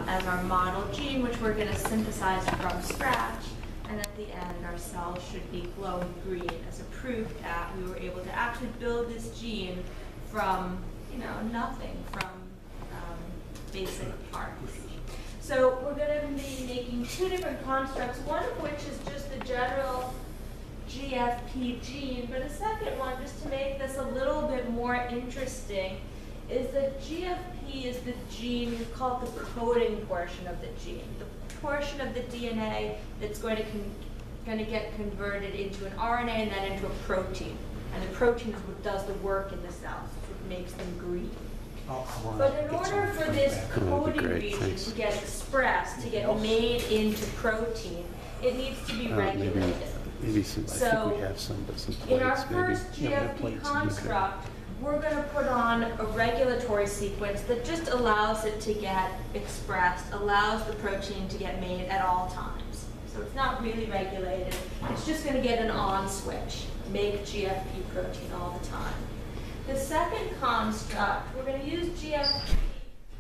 as our model gene, which we're going to synthesize from scratch. And at the end, our cells should be glowing green as a proof that we were able to actually build this gene from, nothing, from basic parts. So we're going to be making two different constructs, one of which is just the general GFP gene, but a second one, just to make this a little bit more interesting, is that GFP is the gene, we call it the coding portion of the gene, the portion of the DNA that's going to get converted into an RNA and then into a protein. And the protein is what does the work in the cells, it's what makes them green. But in order for this coding region to get expressed, to get made into protein, it needs to be regulated. Maybe some, I think we have some, but some plates, in our first GFP construct, we're going to put on a regulatory sequence that just allows it to get expressed, allows the protein to get made at all times. So it's not really regulated. It's just going to get an on switch, make GFP protein all the time. The second construct, we're going to use GFP,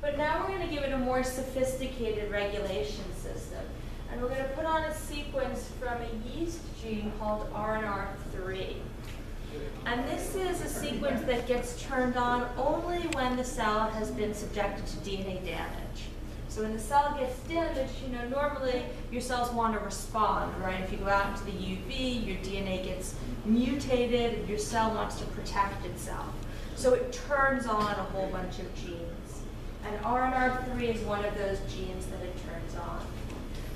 but now we're going to give it a more sophisticated regulation system. And we're going to put on a sequence from a yeast gene called RNR3. And this is a sequence that gets turned on only when the cell has been subjected to DNA damage. So when the cell gets damaged, normally your cells want to respond, right? If you go out into the UV, your DNA gets mutated, and your cell wants to protect itself. So it turns on a whole bunch of genes. And RNR3 is one of those genes that it turns on.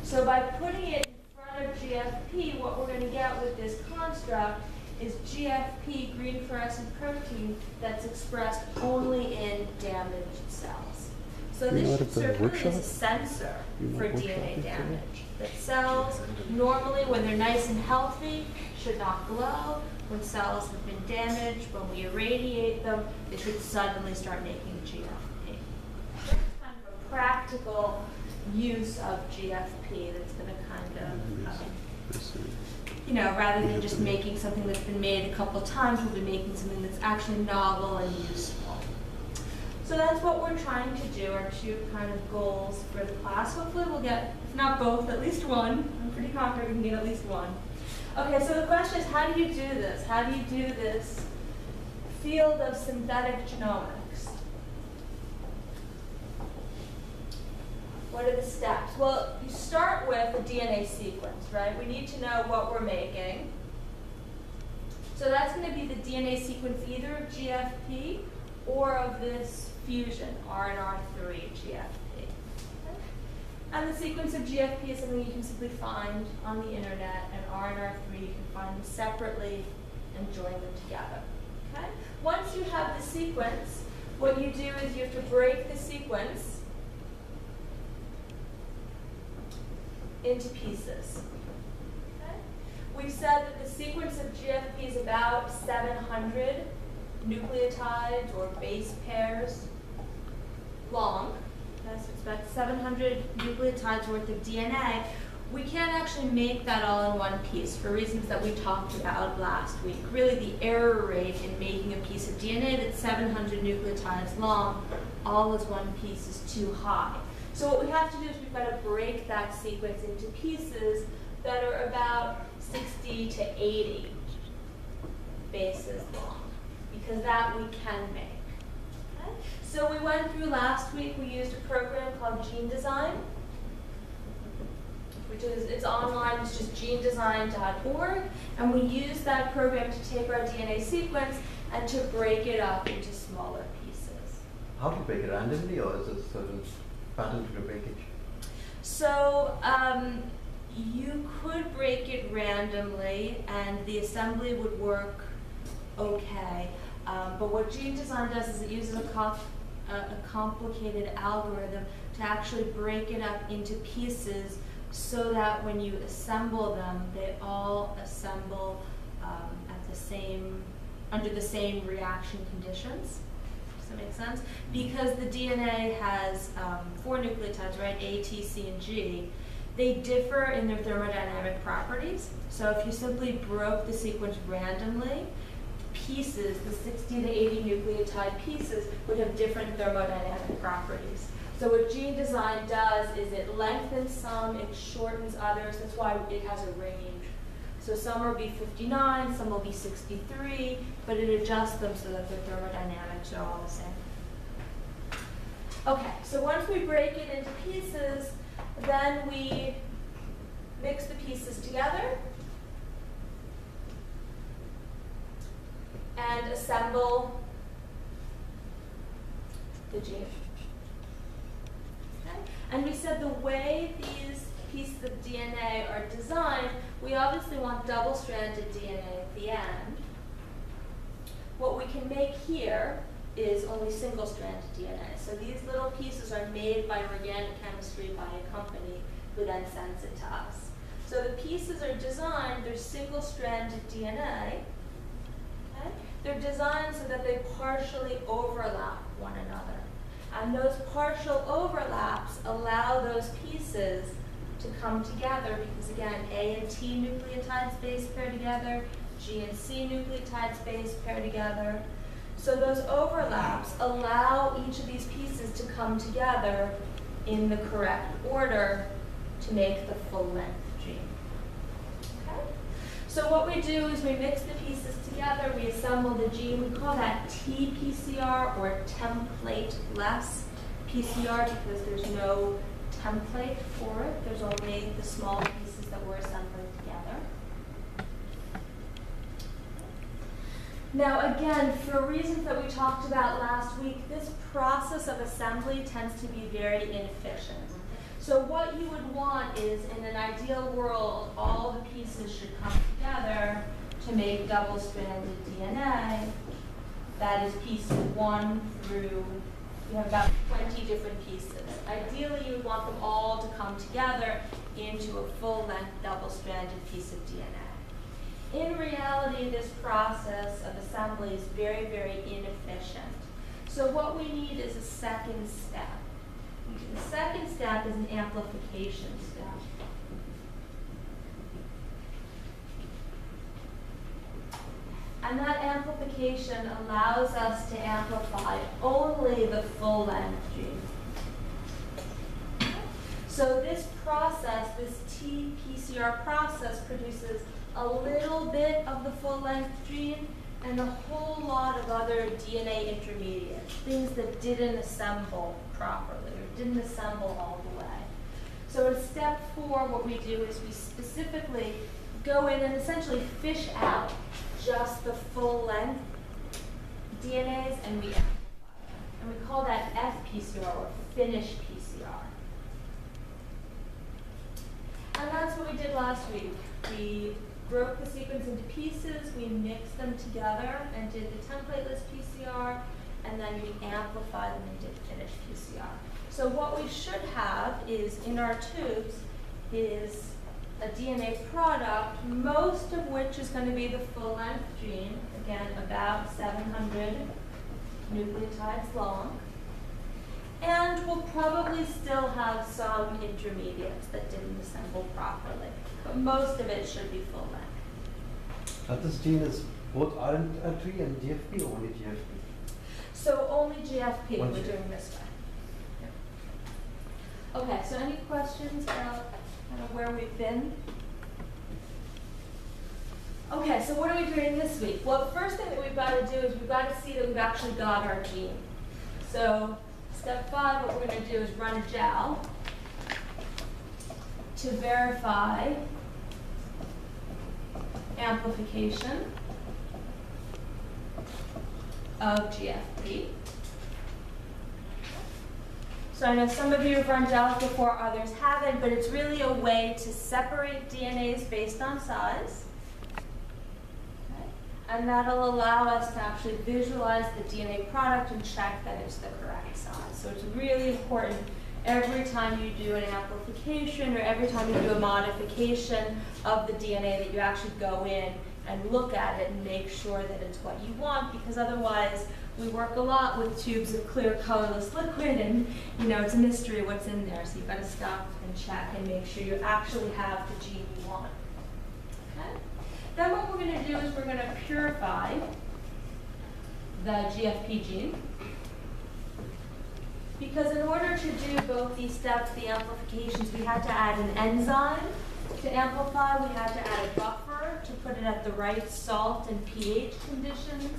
So by putting it in front of GFP, what we're going to get with this construct is GFP, green fluorescent protein, that's expressed only in damaged cells. So this should serve really as a sensor for DNA damage. That cells, normally when they're nice and healthy, should not glow. When cells have been damaged, when we irradiate them, they should suddenly start making GFP. That's kind of a practical use of GFP that's going to kind of, rather than just making something that's been made a couple times, we'll be making something that's actually novel and useful. So that's what we're trying to do, our two kind of goals for the class. Hopefully we'll get, if not both, at least one. I'm pretty confident we can get at least one. Okay, so the question is, how do you do this? How do you do this field of synthetic genomics? What are the steps? Well, you start with a DNA sequence, right? We need to know what we're making. So that's going to be the DNA sequence either of GFP or of this fusion, RNR3 GFP. Okay? And the sequence of GFP is something you can simply find on the internet, and RNR3 you can find them separately and join them together. Okay? Once you have the sequence, what you do is you have to break the sequence into pieces. Okay? We've said that the sequence of GFP is about 700 nucleotides or base pairs long. Okay, so it's about 700 nucleotides worth of DNA. We can't actually make that all in one piece for reasons that we talked about last week. Really, the error rate in making a piece of DNA that's 700 nucleotides long, all as one piece, is too high. So what we have to do is we've got to break that sequence into pieces that are about 60 to 80 bases long, because that we can make. Okay? So we went through last week, we used a program called GeneDesign, which is, it's online, it's just genedesign.org, and we used that program to take our DNA sequence and to break it up into smaller pieces. How to break it randomly, or is it certain pattern to breakage? So you could break it randomly, and the assembly would work okay. But what GeneDesign does is it uses a complicated algorithm to actually break it up into pieces so that when you assemble them, they all assemble at the same, under the same reaction conditions. Does that make sense? Because the DNA has 4 nucleotides, right? A, T, C, and G. They differ in their thermodynamic properties. So if you simply broke the sequence randomly, pieces, the 60 to 80 nucleotide pieces, would have different thermodynamic properties. So So what gene design does is it lengthens some, it shortens others. That's why it has a range. So some will be 59, some will be 63, but it adjusts them so that their thermodynamics are all the same. Okay, so once we break it into pieces, then we mix the pieces together and assemble the gene. Okay? And we said the way these pieces of DNA are designed, we obviously want double-stranded DNA at the end. What we can make here is only single-stranded DNA. So these little pieces are made by organic chemistry by a company who then sends it to us. So the pieces are designed, they're single-stranded DNA. Okay? They're designed so that they partially overlap one another. And those partial overlaps allow those pieces to come together because, again, A and T nucleotide base pair together, G and C nucleotide base pair together. So those overlaps allow each of these pieces to come together in the correct order to make the full-length gene. Okay? So what we do is we mix the pieces together, we assemble the gene. We call that T-PCR, or template-less PCR, because there's no template for it. There's only the small pieces that we're assembling together. Now again, for reasons that we talked about last week, this process of assembly tends to be very inefficient. So what you would want is, in an ideal world, all the pieces should come together to make double-stranded DNA. That is pieces 1 through, you have about 20 different pieces. Ideally, you would want them all to come together into a full-length double-stranded piece of DNA. In reality, this process of assembly is very, very inefficient. So what we need is a second step. The second step is an amplification step. And that amplification allows us to amplify only the full-length gene. So this process, this T-PCR process, produces a little bit of the full-length gene and a whole lot of other DNA intermediates, things that didn't assemble properly or didn't assemble all the way. So in step 4, what we do is we specifically go in and essentially fish out just the full-length DNAs and we amplify them. And we call that FPCR, or finished PCR. And that's what we did last week. We broke the sequence into pieces, we mixed them together and did the templateless PCR, and then we amplified them and did finished PCR. So what we should have is, in our tubes, is a DNA product, most of which is going to be the full-length gene, again, about 700 nucleotides long. And we'll probably still have some intermediates that didn't assemble properly, but most of it should be full-length. Now this gene is both RNA3 and GFP, or only GFP? So only GFP, One we're GFP. doing this way. Yeah. Okay, so any questions about kind of where we've been? Okay, so what are we doing this week? Well, the first thing that we've got to do is we've got to see that we've actually got our gene. So step 5, what we're going to do is run a gel to verify amplification of GFP. So I know some of you have run gels before, others haven't, but it's really a way to separate DNAs based on size. Okay. And that'll allow us to actually visualize the DNA product and check that it's the correct size. So it's really important every time you do an amplification or every time you do a modification of the DNA that you actually go in and look at it and make sure that it's what you want, because otherwise we work a lot with tubes of clear colorless liquid and it's a mystery what's in there, so you've got to stop and check and make sure you actually have the gene you want. Okay? Then what we're going to do is we're going to purify the GFP gene. Because in order to do both these steps, the amplifications, we had to add an enzyme to amplify, we had to add a buffer to put it at the right salt and pH conditions.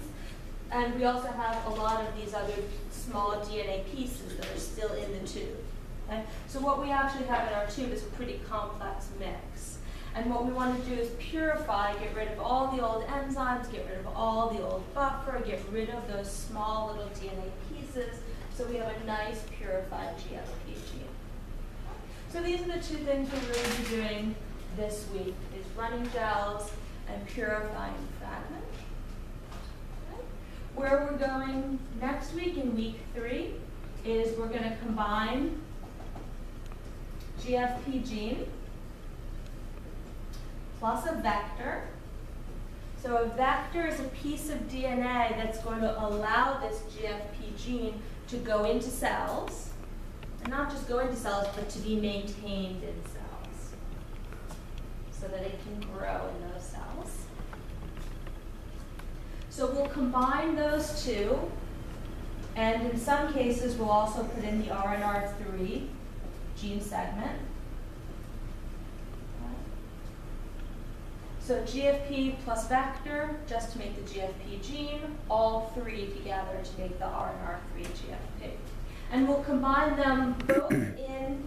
And we also have a lot of these other small DNA pieces that are still in the tube. Okay? So what we actually have in our tube is a pretty complex mix. And what we want to do is purify, get rid of all the old enzymes, get rid of all the old buffer, get rid of those small little DNA pieces, so we have a nice purified GFP gene. So these are the two things we're really be doing this week, is running gels and purifying fragments. Okay. Where we're going next week in week 3 is we're going to combine GFP gene plus a vector. So a vector is a piece of DNA that's going to allow this GFP gene to go into cells, and not just go into cells, but to be maintained in cells, so that it can grow in those cells. So we'll combine those two, and in some cases we'll also put in the RNR3 gene segment. So GFP plus vector, just to make the GFP gene, all three together to make the RNR3 GFP. And we'll combine them both in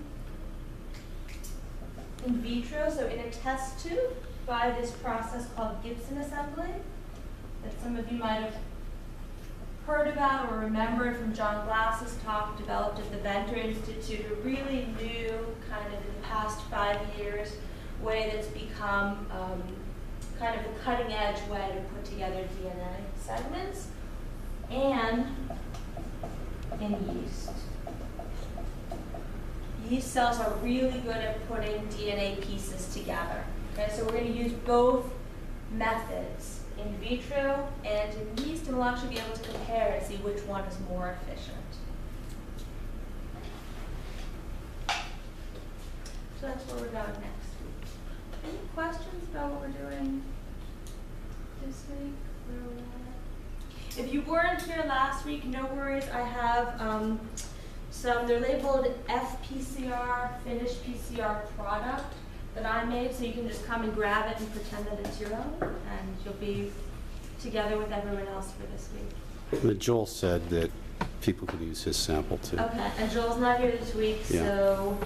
vitro, so in a test tube, by this process called Gibson assembly, that some of you might have heard about or remember from John Glass's talk, developed at the Venter Institute, a really new, kind of in the past 5 years, way that's become kind of a cutting edge way to put together DNA segments, and in yeast. Yeast cells are really good at putting DNA pieces together. Okay, so we're going to use both methods, in vitro and in yeast, and we'll actually be able to compare and see which one is more efficient. So that's where we're going next. Any questions about what we're doing this week? Where we're at? If you weren't here last week, no worries. I have they're labeled FPCR, finished PCR product that I made, so you can just come and grab it and pretend that it's your own, and you'll be together with everyone else for this week. But Joel said that people could use his sample too. Okay, and Joel's not here this week, Yeah. so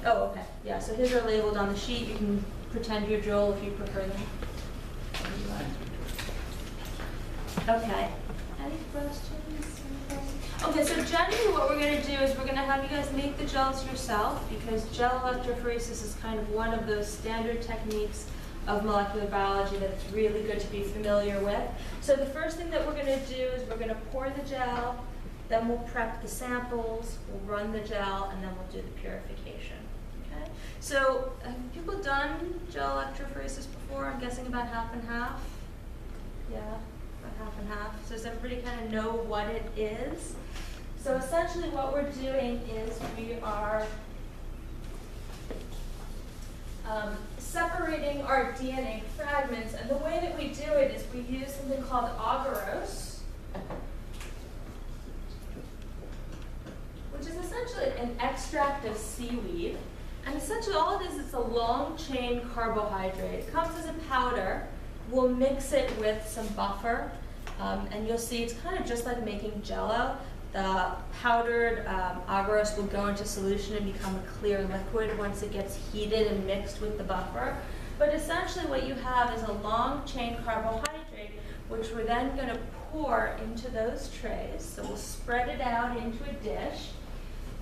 oh, okay. Yeah, so his are labeled on the sheet. You can pretend you're Joel if you prefer them. Okay. Any questions? Okay, so generally what we're going to do is we're going to have you guys make the gels yourself, because gel electrophoresis is kind of one of those standard techniques of molecular biology that it's really good to be familiar with. So the first thing that we're going to do is we're going to pour the gel, then we'll prep the samples, we'll run the gel, and then we'll do the purification. Okay? So have people done gel electrophoresis before? I'm guessing about half and half. Yeah, about half and half. So does everybody kind of know what it is? So essentially what we're doing is we are separating our DNA fragments, and the way that we do it is we use something called agarose, which is essentially an extract of seaweed. And essentially all it is, it's a long chain carbohydrate. It comes as a powder. We'll mix it with some buffer, and you'll see it's kind of just like making Jell-O. The powdered agarose will go into solution and become a clear liquid once it gets heated and mixed with the buffer. But essentially what you have is a long chain carbohydrate, which we're then going to pour into those trays. So we'll spread it out into a dish.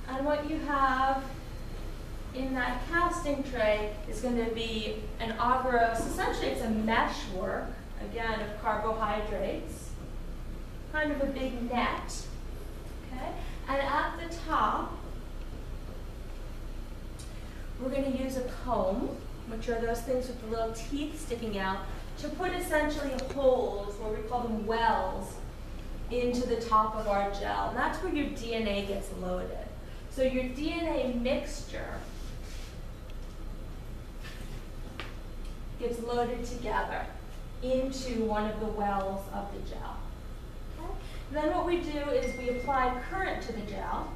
And what you have in that casting tray is going to be an agarose. Essentially it's a meshwork, again, of carbohydrates, kind of a big net. Okay? And at the top, we're going to use a comb, which are those things with the little teeth sticking out, to put essentially holes, or we call them wells, into the top of our gel. And that's where your DNA gets loaded. So your DNA mixture gets loaded together into one of the wells of the gel. Okay? Then what we do is we apply current to the gel.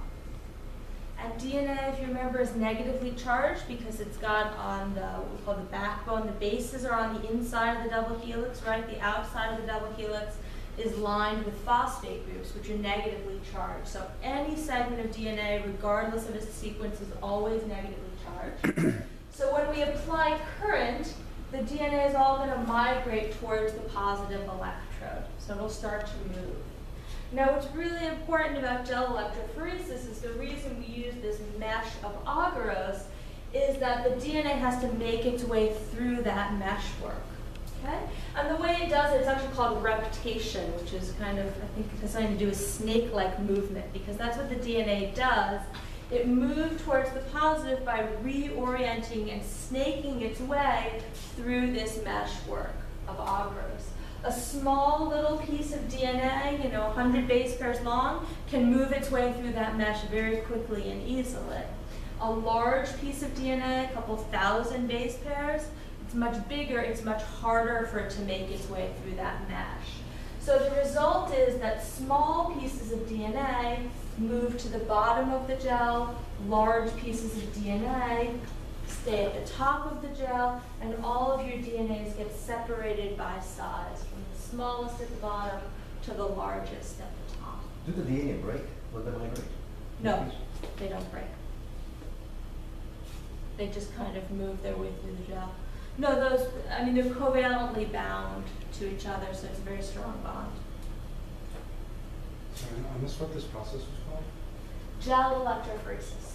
And DNA, if you remember, is negatively charged because it's got on the, what we call the backbone, the bases are on the inside of the double helix, right? The outside of the double helix is lined with phosphate groups, which are negatively charged. So any segment of DNA, regardless of its sequence, is always negatively charged. So when we apply current, the DNA is all going to migrate towards the positive electrode. So it'll start to move. Now, what's really important about gel electrophoresis is the reason we use this mesh of agarose is that the DNA has to make its way through that meshwork. Okay? And the way it does it, it's actually called reptation, which is kind of, I think it has something to do with snake-like movement, because that's what the DNA does. It moves towards the positive by reorienting and snaking its way through this meshwork of agarose. A small little piece of DNA, 100 base pairs long, can move its way through that mesh very quickly and easily. A large piece of DNA, a couple thousand base pairs, it's much bigger, it's much harder for it to make its way through that mesh. So the result is that small pieces of DNA move to the bottom of the gel, large pieces of DNA stay at the top of the gel, and all of your DNAs get separated by size, from the smallest at the bottom to the largest at the top. Do the DNA break when they migrate? No, they don't break. They just kind of move their way through the gel. No, they're covalently bound to each other, so it's a very strong bond. Sorry, I missed what this process was called? Gel electrophoresis.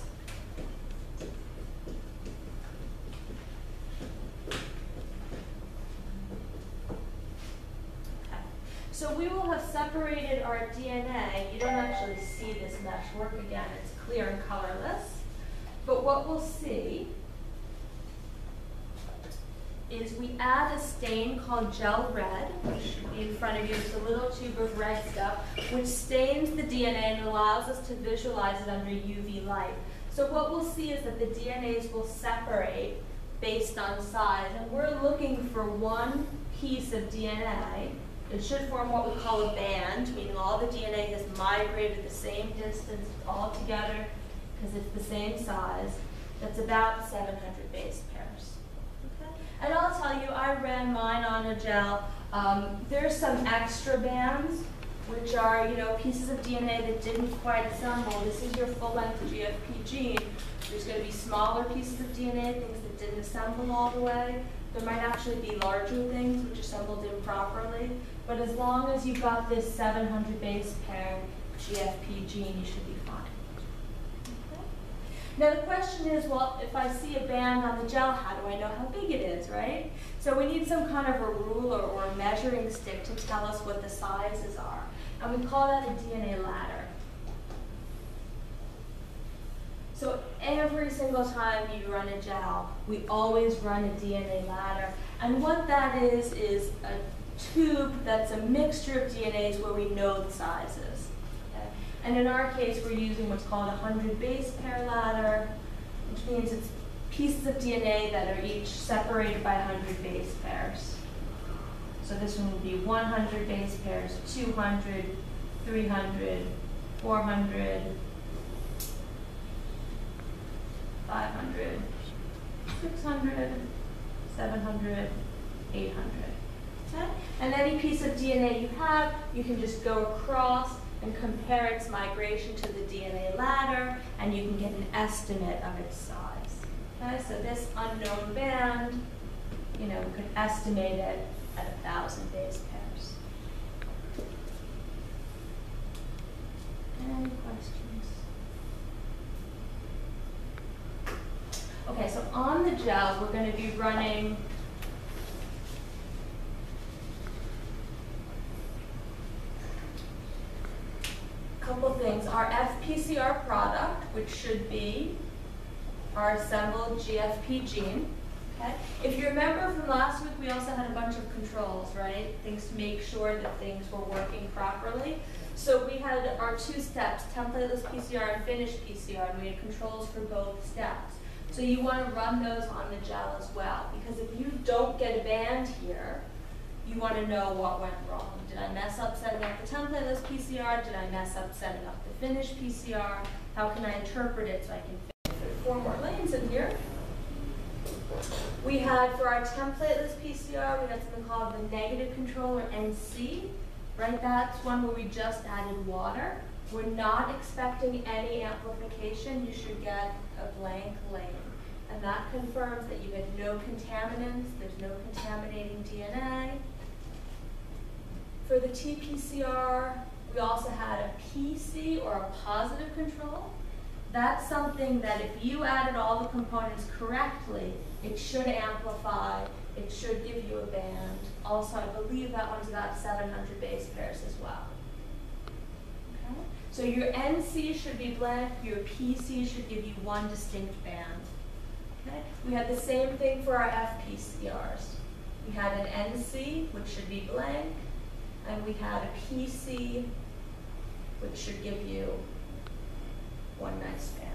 So we will have separated our DNA. You don't actually see this meshwork again. It's clear and colorless. But what we'll see is we add a stain called gel red, which should be in front of you. It's a little tube of red stuff, which stains the DNA and allows us to visualize it under UV light. So what we'll see is that the DNAs will separate based on size. And we're looking for one piece of DNA. It should form what we call a band, meaning all the DNA has migrated the same distance all together because it's the same size. That's about 700 base pairs. Okay? And I'll tell you, I ran mine on a gel. There's some extra bands, which are pieces of DNA that didn't quite assemble. This is your full-length GFP gene. There's going to be smaller pieces of DNA, things that didn't assemble all the way. There might actually be larger things which assembled improperly. But as long as you've got this 700 base pair GFP gene, you should be fine. Okay? Now the question is, well, if I see a band on the gel, how do I know how big it is, right? So we need some kind of a ruler or a measuring stick to tell us what the sizes are. And we call that a DNA ladder. So every single time you run a gel, we always run a DNA ladder. And what that is a tube that's a mixture of DNAs where we know the sizes. Okay? And in our case, we're using what's called a 100 base pair ladder, which means it's pieces of DNA that are each separated by 100 base pairs. So this one would be 100 base pairs, 200, 300, 400, 500, 600, 700, 800. Okay? And any piece of DNA you have, you can just go across and compare its migration to the DNA ladder, and you can get an estimate of its size. Okay? So this unknown band, we could estimate it at 1,000 base pairs. Any questions? Okay, so on the gel, we're going to be running a couple things. Our FPCR product, which should be our assembled GFP gene. Okay? If you remember from last week, we also had a bunch of controls, right? Things to make sure that things were working properly. So we had our two steps, templateless PCR and finished PCR, and we had controls for both steps. So you want to run those on the gel as well, because if you don't get a band here, you want to know what went wrong. Did I mess up setting up the templateless PCR? Did I mess up setting up the finished PCR? How can I interpret it so I can fit 4 more lanes in here? We had, for our templateless PCR, we had something called the negative control, or NC, right? That's one where we just added water. We're not expecting any amplification. You should get a blank lane. And that confirms that you had no contaminants, there's no contaminating DNA. For the TPCR, we also had a PC, or a positive control. That's something that if you added all the components correctly, it should amplify, it should give you a band. Also, I believe that one's about 700 base pairs as well. Okay? So your NC should be blank, your PC should give you one distinct band. Okay? We had the same thing for our FPCRs. We had an NC, which should be blank, and we had a PC, which should give you one nice band.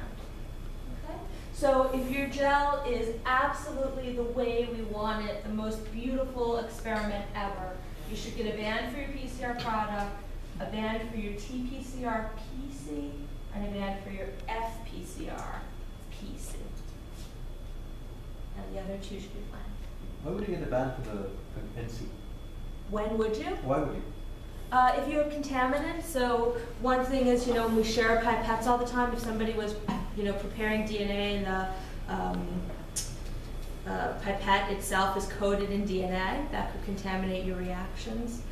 Okay? So if your gel is absolutely the way we want it, the most beautiful experiment ever, you should get a band for your PCR product, a band for your TPCR PC, and a band for your FPCR PC. And the other 2 should be blank. Why would you get a band for the NC? When would you? Why would you? If you have contaminants, so one thing is, when we share pipettes all the time, if somebody was, preparing DNA and the pipette itself is coated in DNA, that could contaminate your reactions.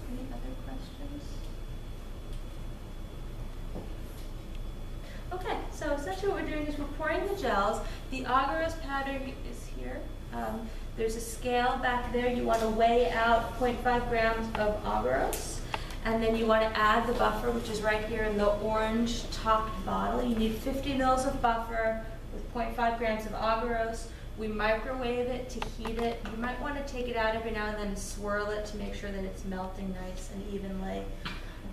Any other questions? Okay, so essentially what we're doing is we're pouring the gels. The agarose powder is here. There's a scale back there. You want to weigh out 0.5 grams of agarose, and then you want to add the buffer, which is right here in the orange topped bottle. You need 50 mils of buffer with 0.5 grams of agarose. We microwave it to heat it. You might want to take it out every now and then and swirl it to make sure that it's melting nice and evenly.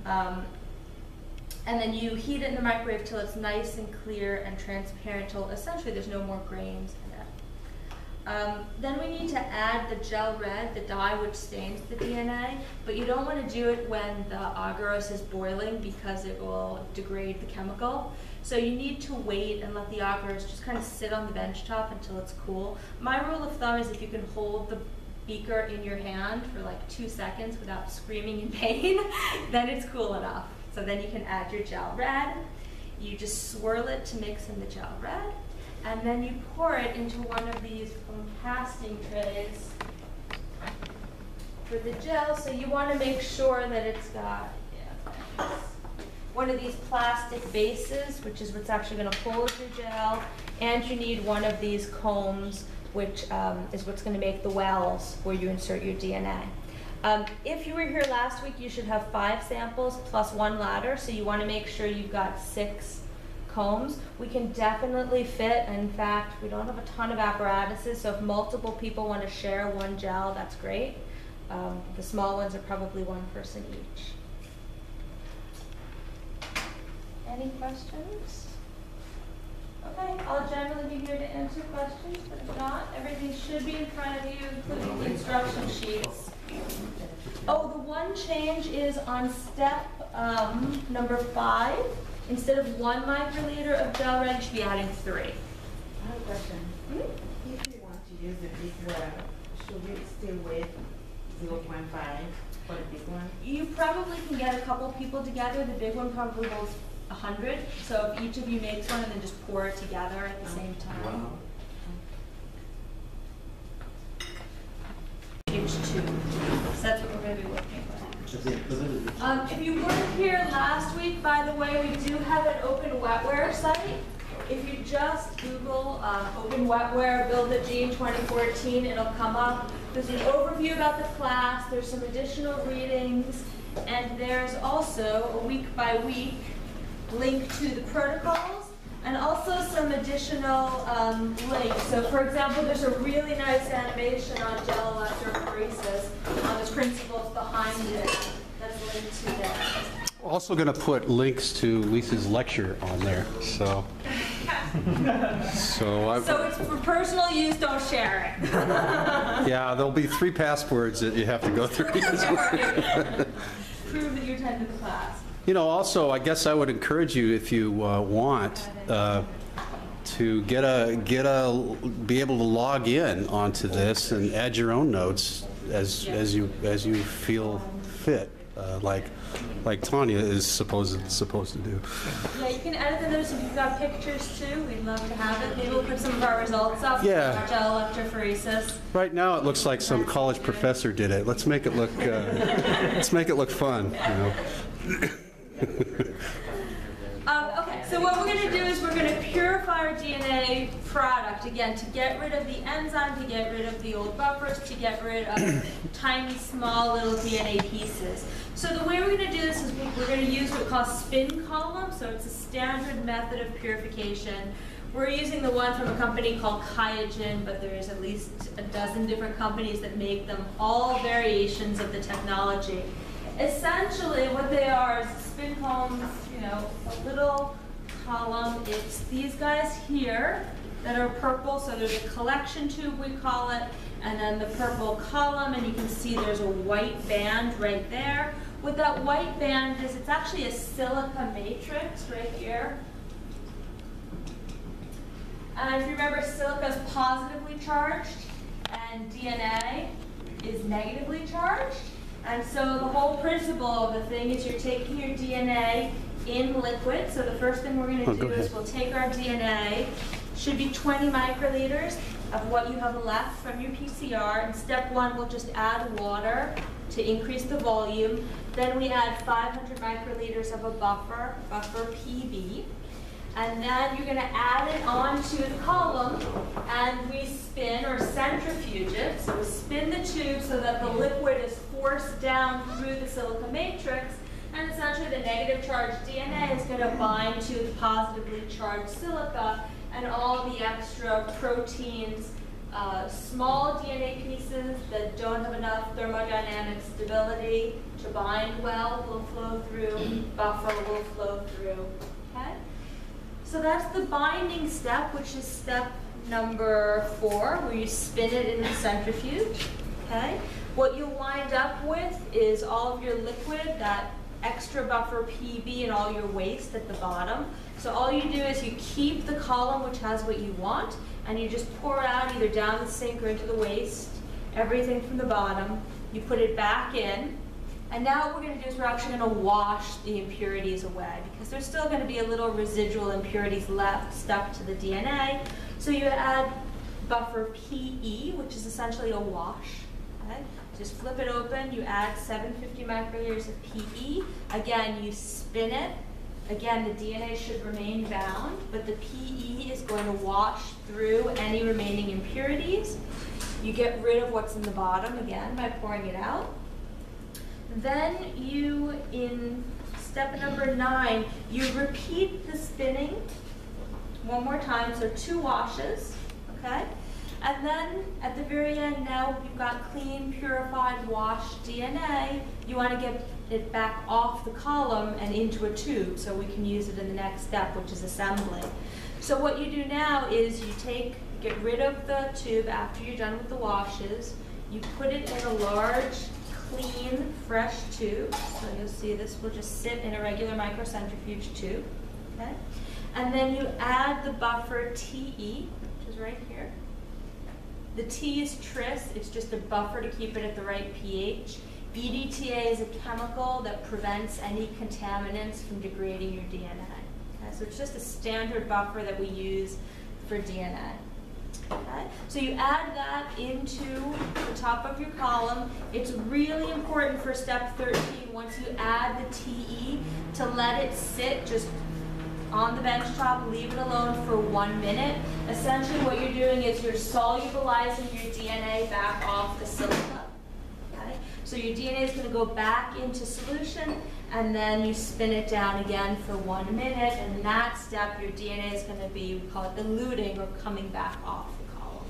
And then you heat it in the microwave till it's nice and clear and transparent, till essentially there's no more grains in it. Then we need to add the gel red, the dye which stains the DNA, but you don't want to do it when the agarose is boiling because it will degrade the chemical. So you need to wait and let the agarose just kind of sit on the bench top until it's cool. My rule of thumb is if you can hold the beaker in your hand for like 2 seconds without screaming in pain, then it's cool enough. So then you can add your gel red. You just swirl it to mix in the gel red, and then you pour it into one of these casting trays for the gel. So you want to make sure that it's got one of these plastic bases, which is what's actually going to hold your gel, and you need one of these combs, which is what's going to make the wells where you insert your DNA. If you were here last week, you should have 5 samples plus 1 ladder, so you want to make sure you've got 6 combs. We can definitely fit, in fact, we don't have a ton of apparatuses, so if multiple people want to share one gel, that's great. The small ones are probably 1 person each. Any questions? Okay, I'll generally be here to answer questions, but if not, everything should be in front of you, including the instruction sheets. Oh, the one change is on step number 5. Instead of 1 microliter of gel red, you should be adding 3. I have a question. If you want to use the big one, should we still with 0.5 for the big one? You probably can get a couple people together. The big one probably holds 100. So if each of you makes one and then just pour it together at the same time. Wow. Page 2. So that's what we're going to be looking at. If you weren't here last week, by the way, we do have an open wetware site. If you just Google open wetware, Build a Gene 2014, it'll come up. There's an overview about the class, there's some additional readings, and there's also a week-by-week link to the protocols, and also some additional links. So for example, there's a really nice animation on gel electrophoresis on the principles behind it that's linked to there. Also going to put links to Lisa's lecture on there, so So I've, So it's for personal use, don't share it. yeah, there'll be 3 passwords that you have to go through. Prove that you attended the class. You know, also, I guess I would encourage you, if you want, to be able to log in onto this and add your own notes as you feel fit, like Tanya is supposed to do. Yeah, you can edit the notes if you've got pictures too. We'd love to have it. Maybe we'll put some of our results up. Yeah. Gel electrophoresis. Right now, it looks like some college professor did it. Let's make it look fun. You know. Okay, so what we're going to do is we're going to purify our DNA product, again, to get rid of the enzyme, to get rid of the old buffers, to get rid of tiny, small, little DNA pieces. So the way we're going to do this is we're going to use what we call spin column, so it's a standard method of purification. We're using the one from a company called QIAGEN, but there's at least a dozen different companies that make them, all variations of the technology. Essentially, what they are is spin columns, you know, a little column. It's these guys here that are purple, so there's a collection tube, we call it, and then the purple column, and you can see there's a white band right there. What that white band is, it's actually a silica matrix right here. And if you remember, silica is positively charged, and DNA is negatively charged. And so the whole principle of the thing is you're taking your DNA in liquid. So the first thing we're going to do is we'll take our DNA, should be 20 microliters of what you have left from your PCR. And step 1, we'll just add water to increase the volume. Then we add 500 microliters of a buffer PB. And then you're going to add it onto the column, and we spin or centrifuge it. So we spin the tube so that the liquid is forced down through the silica matrix, and essentially the negative charged DNA is going to bind to the positively charged silica, and all the extra proteins, small DNA pieces that don't have enough thermodynamic stability to bind well will flow through, buffer will flow through. Okay? So that's the binding step, which is step number 4, where you spin it in the centrifuge. Okay? What you'll wind up with is all of your liquid, that extra buffer PB, and all your waste at the bottom. So all you do is you keep the column, which has what you want, and you just pour out either down the sink or into the waste, everything from the bottom. You put it back in. And now what we're going to do is we're actually going to wash the impurities away, because there's still going to be a little residual impurities left stuck to the DNA. So you add buffer PE, which is essentially a wash. Okay? Just flip it open, you add 750 microliters of PE. Again, you spin it. Again, the DNA should remain bound, but the PE is going to wash through any remaining impurities. You get rid of what's in the bottom, again, by pouring it out. Then you, in step number 9, you repeat the spinning one more time, so 2 washes, okay? And then at the very end, now you've got clean, purified, washed DNA. You want to get it back off the column and into a tube so we can use it in the next step, which is assembly. So what you do now is you get rid of the tube after you're done with the washes. You put it in a large, clean, fresh tube. So you'll see this will just sit in a regular microcentrifuge tube. Okay? And then you add the buffer TE, which is right here. The T is tris, it's just a buffer to keep it at the right pH. EDTA is a chemical that prevents any contaminants from degrading your DNA. Okay? So it's just a standard buffer that we use for DNA. Okay. So you add that into the top of your column. It's really important for step 13, once you add the TE, to let it sit just on the bench top, leave it alone for 1 minute. Essentially what you're doing is you're solubilizing your DNA back off the silica. Okay? So your DNA is going to go back into solution, and then you spin it down again for 1 minute, and in that step your DNA is going to be, we call it eluting, or coming back off the column.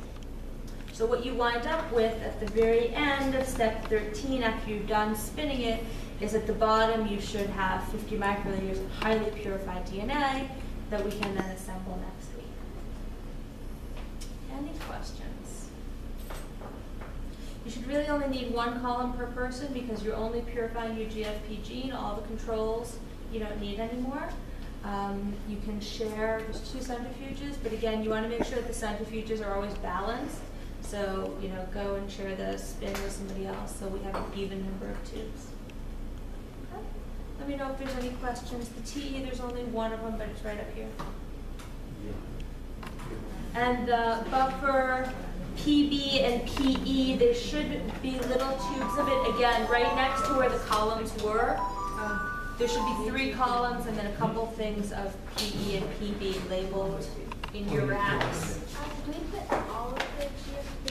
So what you wind up with at the very end of step 13, after you're done spinning it, is at the bottom you should have 50 microliters of highly purified DNA that we can then assemble next week. Any questions? You should really only need one column per person because you're only purifying your GFP gene. All the controls you don't need anymore. You can share, there's 2 centrifuges, but again, you want to make sure that the centrifuges are always balanced. So, go and share the spin with somebody else so we have an even number of tubes. Okay. Let me know if there's any questions. The TE, there's only one of them, but it's right up here. And the buffer PB and PE, there should be little tubes of it, again, right next to where the columns were. There should be 3 columns and then a couple things of PE and PB labeled in your racks. Do we put all of the GFP